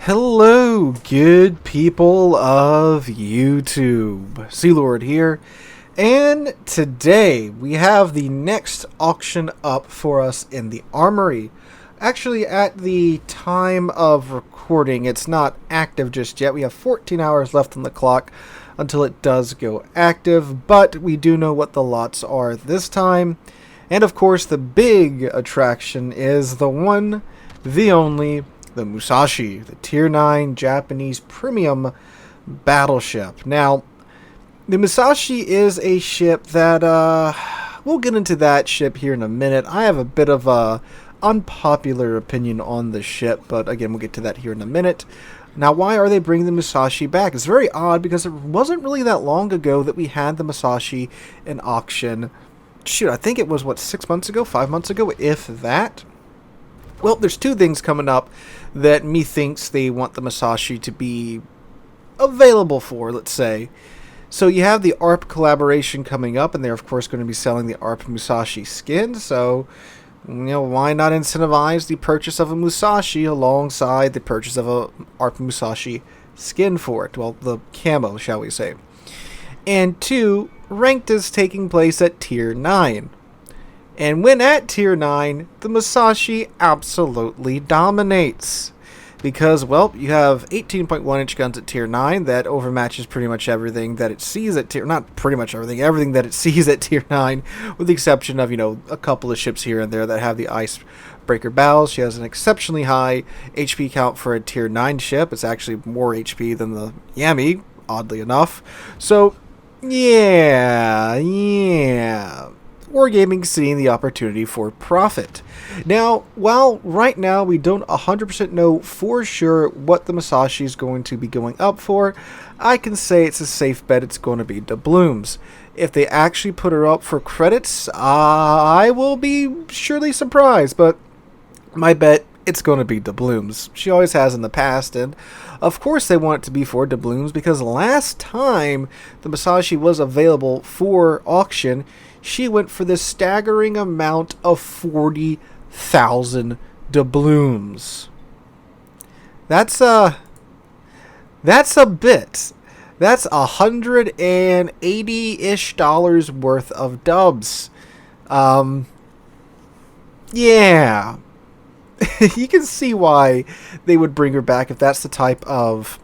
Hello, good people of YouTube. Sealord here, and today we have the next auction up for us in the Armory. Actually, at the time of recording, it's not active just yet. We have 14 hours left on the clock until it does go active, but we do know what the lots are this time. And of course, the big attraction is the one, the only, the Musashi, the Tier 9 Japanese premium battleship. Now, the Musashi is a ship that, we'll get into that ship here in a minute. I have a bit of a unpopular opinion on the ship, but again, we'll get to that here in a minute. Now, why are they bringing the Musashi back? It's very odd because it wasn't really that long ago that we had the Musashi in auction. Shoot, I think it was, 6 months ago, 5 months ago, if that? Well, there's two things coming up that methinks they want the Musashi to be available for, let's say. So you have the ARP collaboration coming up, and they're of course going to be selling the ARP Musashi skin, so why not incentivize the purchase of a Musashi alongside the purchase of a ARP Musashi skin for it? Well, the camo, shall we say. And two, ranked is taking place at Tier 9. And when at Tier 9, the Musashi absolutely dominates. Because, well, you have 18.1 inch guns at Tier 9 that overmatches pretty much everything that it sees at Tier... Not pretty much everything that it sees at Tier 9, with the exception of, a couple of ships here and there that have the icebreaker bows. She has an exceptionally high HP count for a Tier 9 ship. It's actually more HP than the Yami, oddly enough. So, yeah. Wargaming seeing the opportunity for profit. Now, while right now we don't 100% know for sure what the Musashi is going to be going up for, I can say it's a safe bet it's going to be doubloons. If they actually put her up for credits, I will be surely surprised, but my bet, it's going to be doubloons. She always has in the past, and of course they want it to be for doubloons because last time the Musashi was available for auction, she went for this staggering amount of 40,000 doubloons. That's a bit. That's $180-ish worth of dubs. Yeah. You can see why they would bring her back if that's the type of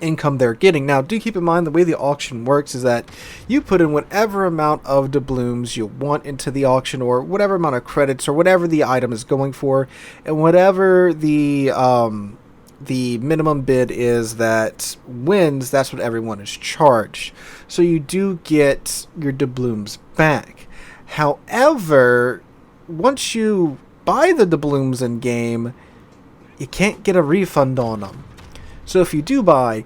income they're getting. Now, do keep in mind the way the auction works is that you put in whatever amount of doubloons you want into the auction, or whatever amount of credits, or whatever the item is going for, and whatever the minimum bid is that wins, that's what everyone is charged. So you do get your doubloons back. However, once you buy the doubloons in game, you can't get a refund on them. So if you do buy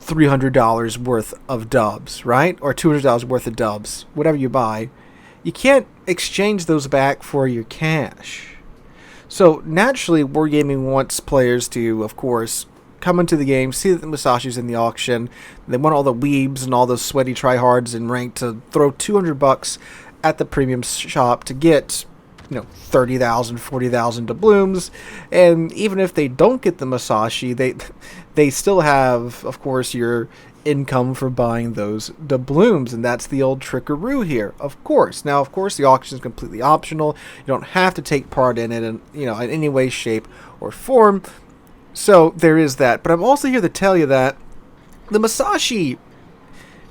$300 worth of dubs, right? Or $200 worth of dubs, whatever you buy, you can't exchange those back for your cash. So naturally, Wargaming wants players to, of course, come into the game, see that the Musashi's in the auction. They want all the weebs and all those sweaty tryhards in rank to throw $200 at the premium shop to get 30,000, 40,000 doubloons, and even if they don't get the Musashi, they still have, of course, your income for buying those doubloons, and that's the old trickaroo here, of course. Now, of course, the auction is completely optional. You don't have to take part in it in any way, shape, or form. So there is that. But I'm also here to tell you that the Musashi,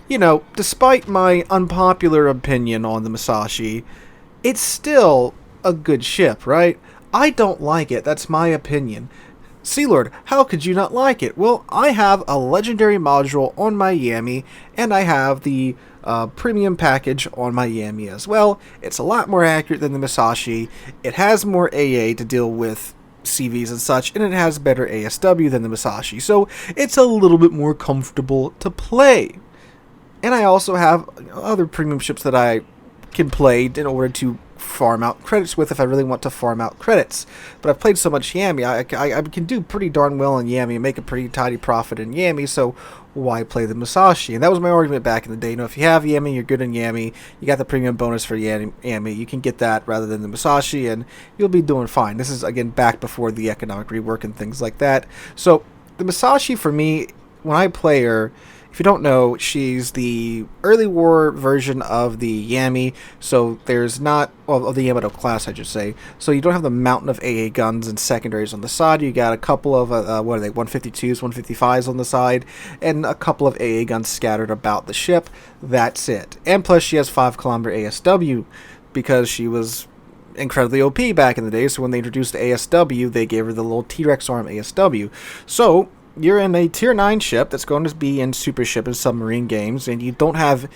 despite my unpopular opinion on the Musashi, it's still a good ship, right? I don't like it. That's my opinion. Sealord, how could you not like it? Well, I have a legendary module on my Yami, and I have the premium package on my Yami as well. It's a lot more accurate than the Musashi. It has more AA to deal with CVs and such, and it has better ASW than the Musashi, so it's a little bit more comfortable to play. And I also have other premium ships that I can play in order to farm out credits with if I really want to farm out credits. But I've played so much Yami, I can do pretty darn well in Yami and make a pretty tidy profit in Yami, so why play the Musashi? And that was my argument back in the day. You know, if you have Yami, you're good in Yami, you got the premium bonus for Yami, you can get that rather than the Musashi, and you'll be doing fine. This is, again, back before the economic rework and things like that. So, the Musashi, for me, when I play her, if you don't know, she's the early war version of the Yami, so there's not, well, of the Yamato class, I should say. So you don't have the mountain of AA guns and secondaries on the side. You got a couple of, what are they, 152s, 155s on the side, and a couple of AA guns scattered about the ship. That's it. And plus she has 5-kilometer ASW, because she was incredibly OP back in the day, so when they introduced the ASW, they gave her the little T-Rex arm ASW. So you're in a tier 9 ship that's going to be in super ship and submarine games, and you don't have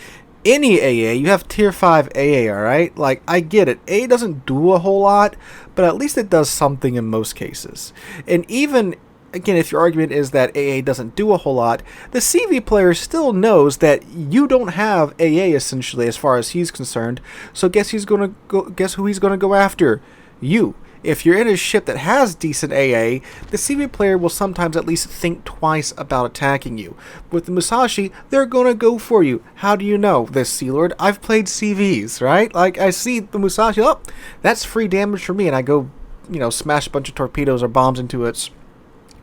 any AA. You have tier 5 AA, alright? Like, I get it. AA doesn't do a whole lot, but at least it does something in most cases. And even, again, if your argument is that AA doesn't do a whole lot, the CV player still knows that you don't have AA, essentially, as far as he's concerned. So guess who he's gonna go after? You. If you're in a ship that has decent AA, the CV player will sometimes at least think twice about attacking you. With the Musashi, they're gonna go for you. How do you know this, Sealord? I've played CVs, right? Like, I see the Musashi, oh, that's free damage for me, and I go, you know, smash a bunch of torpedoes or bombs into its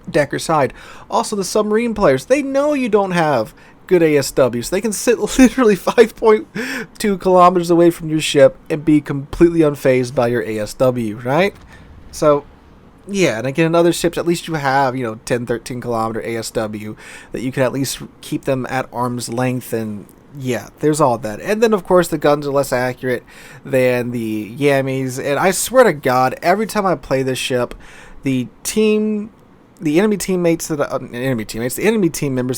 deck or side. Also, the submarine players, they know you don't have good ASW, so they can sit literally 5.2 kilometers away from your ship and be completely unfazed by your ASW, right? So, yeah, and again, in other ships, at least you have, you know, 10, 13 kilometer ASW that you can at least keep them at arm's length, and yeah, there's all that. And then, of course, the guns are less accurate than the Yamis, and I swear to God, every time I play this ship, the enemy team members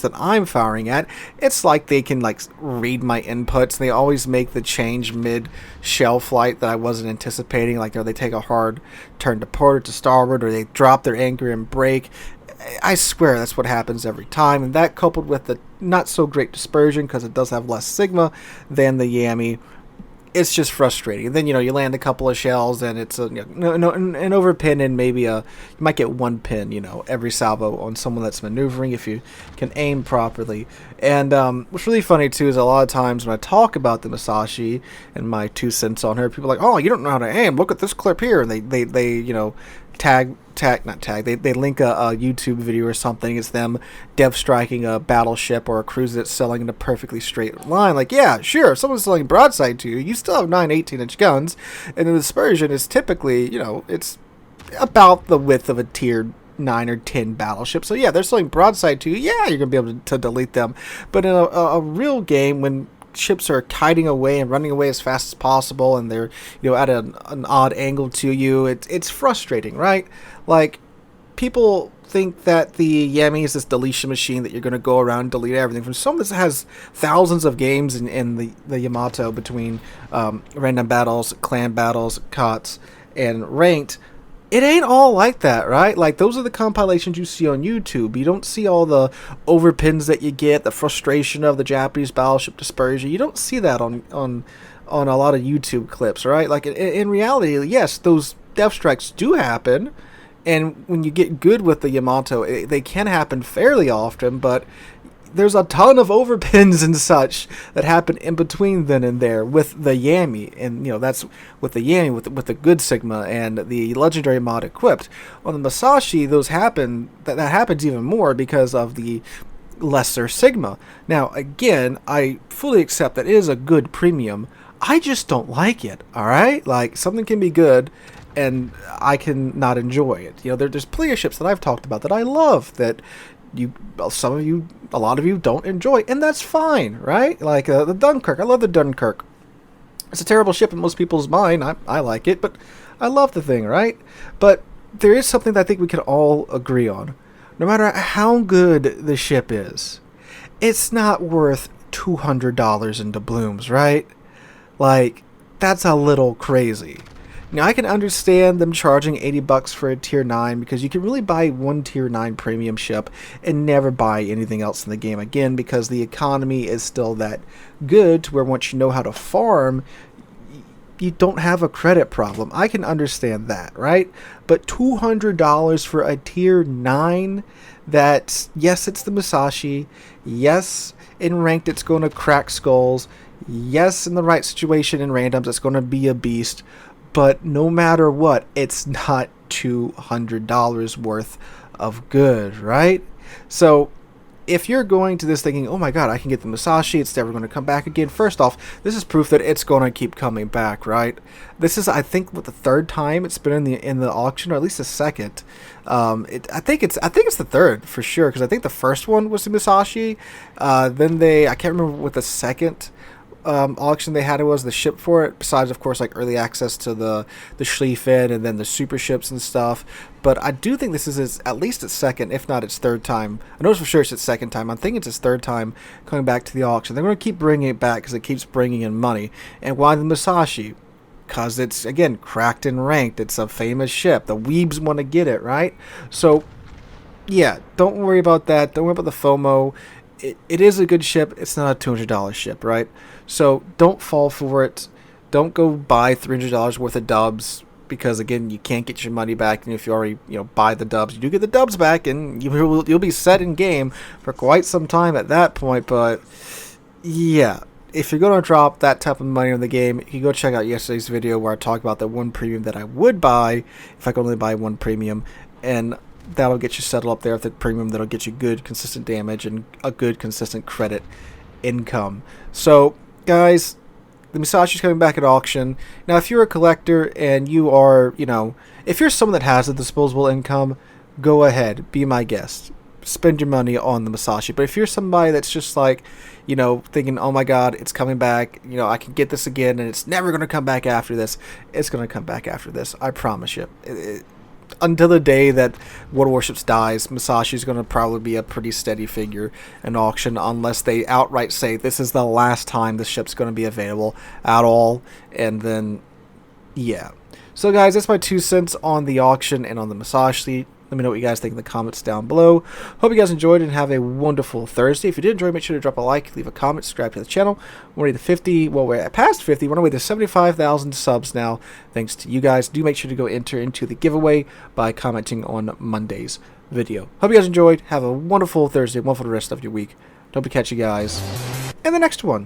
that I'm firing at, it's like they can like read my inputs. They always make the change mid shell flight that I wasn't anticipating. Like, they take a hard turn to port or to starboard, or they drop their anchor and brake. I swear that's what happens every time. And that, coupled with the not so great dispersion, because it does have less sigma than the Yami, it's just frustrating. And then, you know, you land a couple of shells, and it's an overpin, and maybe you might get one pin, you know, every salvo on someone that's maneuvering if you can aim properly. And what's really funny too is a lot of times when I talk about the Musashi and my 2 cents on her, people are like, oh, you don't know how to aim, look at this clip here, and they you know, they link a YouTube video or something. It's them dev striking a battleship or a cruiser that's sailing in a perfectly straight line. Like, yeah, sure, if someone's selling broadside to you, you still have 9 18-inch guns, and the dispersion is typically, you know, it's about the width of a tier 9 or 10 battleship. So yeah, they're selling broadside to you, yeah, you're gonna be able to delete them. But in a real game, when ships are kiting away and running away as fast as possible, and they're, you know, at an odd angle to you, it's frustrating, right? Like, people think that the Yami is this deletion machine that you're going to go around and delete everything. From someone that has thousands of games in the Yamato between random battles, clan battles, COTS, and ranked, it ain't all like that, right? Like, those are the compilations you see on YouTube. You don't see all the overpins that you get, the frustration of the Japanese battleship dispersion. You don't see that on a lot of YouTube clips, right? Like, in reality, yes, those death strikes do happen, and when you get good with the Yamato, they can happen fairly often, but there's a ton of overpins and such that happen in between then and there with the Yami, and, you know, that's with the Yami with the good Sigma and the legendary mod equipped. On the Musashi, those happen. That happens even more because of the lesser Sigma. Now, again, I fully accept that it is a good premium. I just don't like it. All right, like, something can be good, and I can not enjoy it. You know, there's plenty of ships that I've talked about that I love that a lot of you don't enjoy, and that's fine, right? Like the Dunkirk. I love the Dunkirk. It's a terrible ship in most people's mind. I like it, but I love the thing, right? But there is something that I think we can all agree on. No matter how good the ship is, it's not worth $200 in doubloons, right? Like, that's a little crazy. Now, I can understand them charging $80 for a tier 9 because you can really buy one tier 9 premium ship and never buy anything else in the game again, because the economy is still that good to where once you know how to farm, you don't have a credit problem. I can understand that, right? But $200 for a tier 9 that, yes, it's the Musashi. Yes, in ranked it's going to crack skulls. Yes, in the right situation in randoms it's going to be a beast. But no matter what, it's not $200 worth of good, right? So if you're going to this thinking, oh my god, I can get the Musashi, it's never going to come back again. First off, this is proof that it's going to keep coming back, right? This is, I think, what, the third time it's been in the auction, or at least the second. I think it's the third for sure, because I think the first one was the Musashi. Then I can't remember what the second auction they had, it was the ship for it, besides of course like early access to the Schlieffen and then the super ships and stuff. But I do think this is at least its second, if not its third time. I know for sure it's its second time. I think it's its third time coming back to the auction. They're going to keep bringing it back because it keeps bringing in money. And why the Musashi? Because it's, again, cracked and ranked. It's a famous ship. The weebs want to get it, right? So yeah, don't worry about that. Don't worry about the FOMO. It is a good ship. It's not a $200 ship, right? So don't fall for it. Don't go buy $300 worth of dubs, because again, you can't get your money back. And if you already buy the dubs, you do get the dubs back, and you'll be set in game for quite some time at that point. But yeah, if you're going to drop that type of money on the game, you can go check out yesterday's video where I talk about the one premium that I would buy if I could only buy one premium, and that'll get you settled up there with the premium that'll get you good consistent damage and a good consistent credit income. So guys, the Musashi's coming back at auction. Now if you're a collector and you are, if you're someone that has a disposable income, go ahead, be my guest, spend your money on the Musashi. But if you're somebody that's just like, thinking, oh my god, it's coming back, I can get this again and it's never going to come back after this, it's going to come back after this, I promise you. Until the day that World of Warships dies, Musashi is going to probably be a pretty steady figure in auction, unless they outright say this is the last time the ship's going to be available at all. And then, yeah. So guys, that's my 2 cents on the auction and on the Musashi. Let me know what you guys think in the comments down below. Hope you guys enjoyed and have a wonderful Thursday. If you did enjoy, make sure to drop a like, leave a comment, subscribe to the channel. We're at 50, well, we're past 50. We're on our way to 75,000 subs now. Thanks to you guys. Do make sure to go enter into the giveaway by commenting on Monday's video. Hope you guys enjoyed. Have a wonderful Thursday, wonderful rest of your week. Hope to catch you guys in the next one.